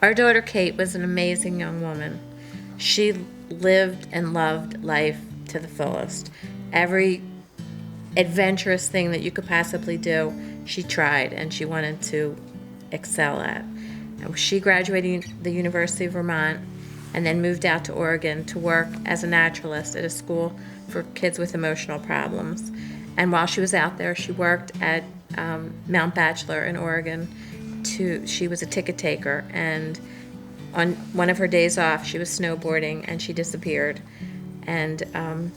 Our daughter Kate was an amazing young woman. She lived and loved life to the fullest. Every adventurous thing that you could possibly do, she tried and she wanted to excel at. She graduated the University of Vermont and then moved out to Oregon to work as a naturalist at a school for kids with emotional problems. And while she was out there, she worked at Mount Bachelor in Oregon. She was a ticket taker, and on one of her days off, she was snowboarding and she disappeared. And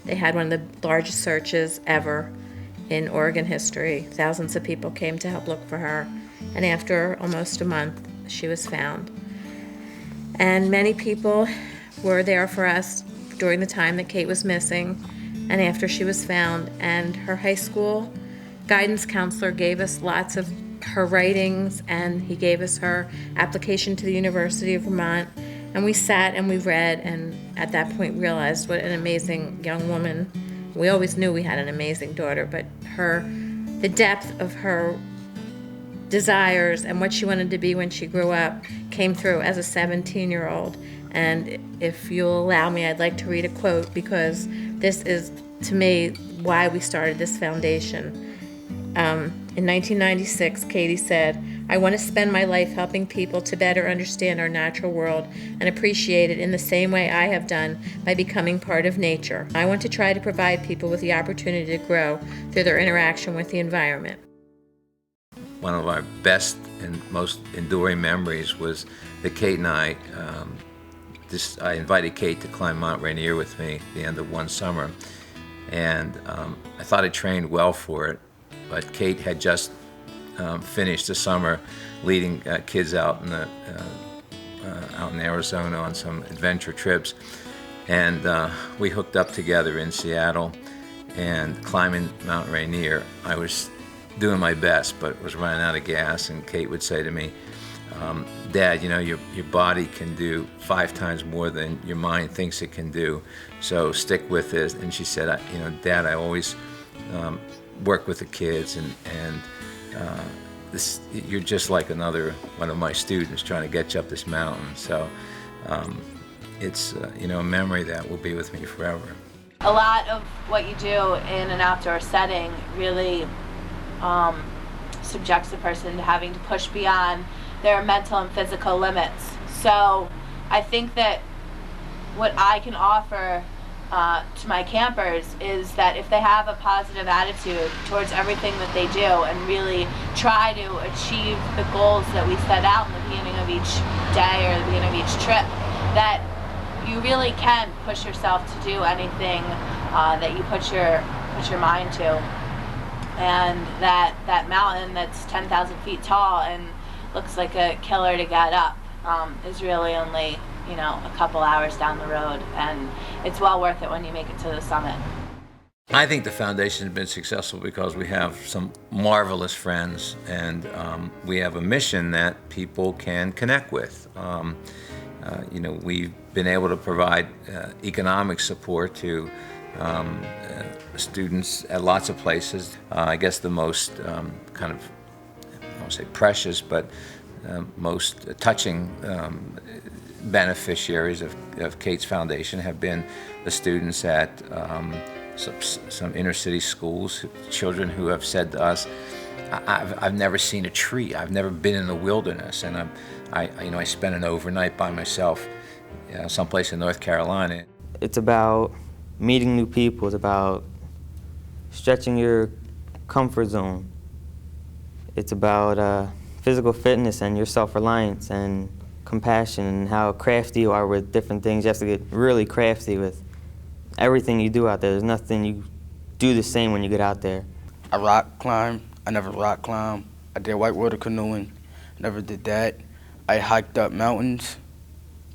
they had one of the largest searches ever in Oregon history. Thousands of people came to help look for her, and after almost a month, she was found. And many people were there for us during the time that Kate was missing and after she was found. And her high school guidance counselor gave us lots of her writings, and he gave us her application to the University of Vermont. And we sat and we read, and at that point realized what an amazing young woman. We always knew we had an amazing daughter, but the depth of her desires and what she wanted to be when she grew up came through as a 17-year-old. And if you'll allow me, I'd like to read a quote, because this is, to me, why we started this foundation. In 1996, Katie said, "I want to spend my life helping people to better understand our natural world and appreciate it in the same way I have done by becoming part of nature. I want to try to provide people with the opportunity to grow through their interaction with the environment." One of our best and most enduring memories was that Kate and I invited Kate to climb Mount Rainier with me at the end of one summer. And I thought I trained well for it, but Kate had just finished the summer leading kids out in Arizona on some adventure trips. And we hooked up together in Seattle and climbing Mount Rainier. I was doing my best, but was running out of gas, and Kate would say to me, "Dad, you know, your body can do 5 times more than your mind thinks it can do, so stick with this." And she said, "Dad, I always work with the kids, and you're just like another one of my students trying to get you up this mountain." So it's a memory that will be with me forever. A lot of what you do in an outdoor setting really subjects a person to having to push beyond their mental and physical limits. So I think that what I can offer to my campers is that if they have a positive attitude towards everything that they do and really try to achieve the goals that we set out in the beginning of each day or the beginning of each trip, that you really can push yourself to do anything that you put your mind to. And that mountain that's 10,000 feet tall and looks like a killer to get up is really only a couple hours down the road, and it's well worth it when you make it to the summit. I think the foundation has been successful because we have some marvelous friends, and we have a mission that people can connect with. We've been able to provide economic support to students at lots of places. I guess the most I won't say precious, but most touching beneficiaries of Kate's foundation have been the students at some inner city schools, children who have said to us, I've never seen a tree, I've never been in the wilderness, and I spent an overnight by myself someplace in North Carolina. It's about meeting new people, it's about stretching your comfort zone. It's about physical fitness and your self-reliance and compassion and how crafty you are with different things. You have to get really crafty with everything you do out there. There's nothing you do the same when you get out there. I rock climb. I never rock climb. I did whitewater canoeing. Never did that. I hiked up mountains,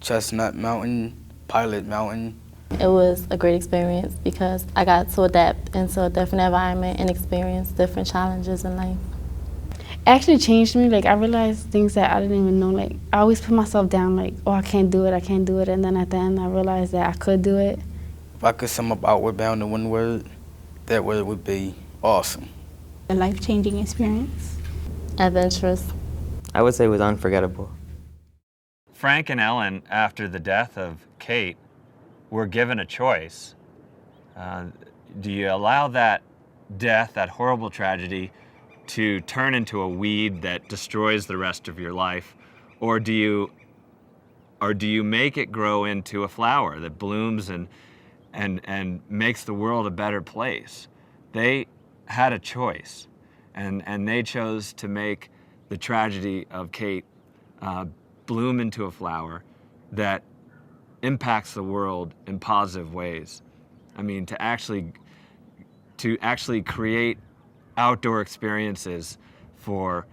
Chestnut Mountain, Pilot Mountain. It was a great experience because I got to adapt into a different environment and experience different challenges in life. It actually changed me. I realized things that I didn't even know. I always put myself down, oh, I can't do it. And then at the end, I realized that I could do it. If I could sum up Outward Bound in one word, that word would be awesome. A life-changing experience. Adventurous. I would say it was unforgettable. Frank and Ellen, after the death of Kate, were given a choice. Do you allow that death, that horrible tragedy, to turn into a weed that destroys the rest of your life, or do you make it grow into a flower that blooms and makes the world a better place? They had a choice, and they chose to make the tragedy of Kate bloom into a flower that impacts the world in positive ways. I mean, to actually create outdoor experiences for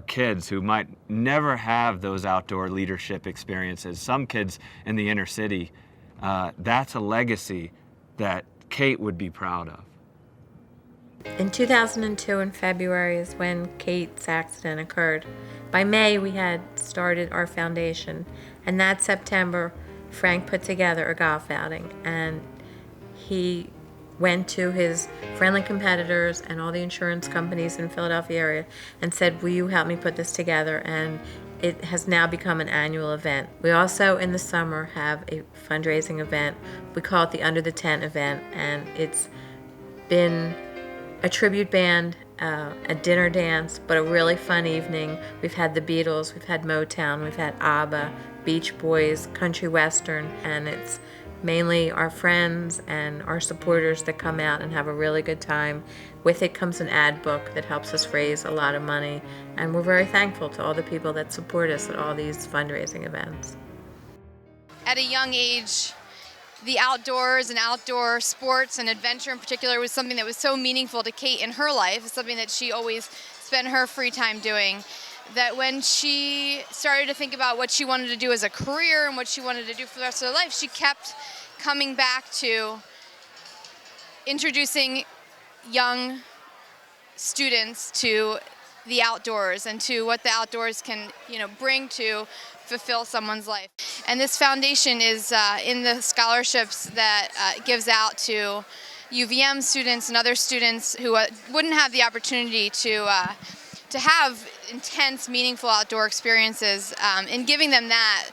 kids who might never have those outdoor leadership experiences. Some kids in the inner city, that's a legacy that Kate would be proud of. In 2002, in February, is when Kate's accident occurred. By May, we had started our foundation, and that September, Frank put together a golf outing, and he went to his friendly competitors and all the insurance companies in the Philadelphia area and said, will you help me put this together? And it has now become an annual event. We also, in the summer, have a fundraising event. We call it the Under the Tent event, and it's been a tribute band, a dinner dance, but a really fun evening. We've had the Beatles, we've had Motown, we've had ABBA, Beach Boys, country western, and it's mainly our friends and our supporters that come out and have a really good time. With it comes an ad book that helps us raise a lot of money, and we're very thankful to all the people that support us at all these fundraising events. At a young age, the outdoors and outdoor sports and adventure in particular was something that was so meaningful to Kate in her life. It's something that she always spent her free time doing. That when she started to think about what she wanted to do as a career and what she wanted to do for the rest of her life, she kept coming back to introducing young students to the outdoors and to what the outdoors can, bring to fulfill someone's life. And this foundation is in the scholarships that gives out to UVM students and other students who wouldn't have the opportunity to have intense, meaningful outdoor experiences. In giving them that,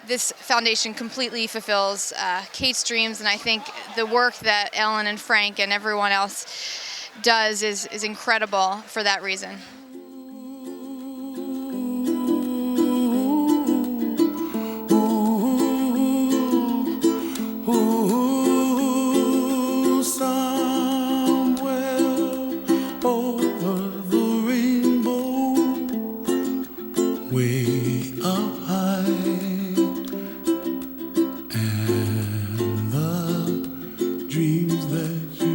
this foundation completely fulfills Kate's dreams, and I think the work that Ellen and Frank and everyone else does is incredible for that reason. Dreams that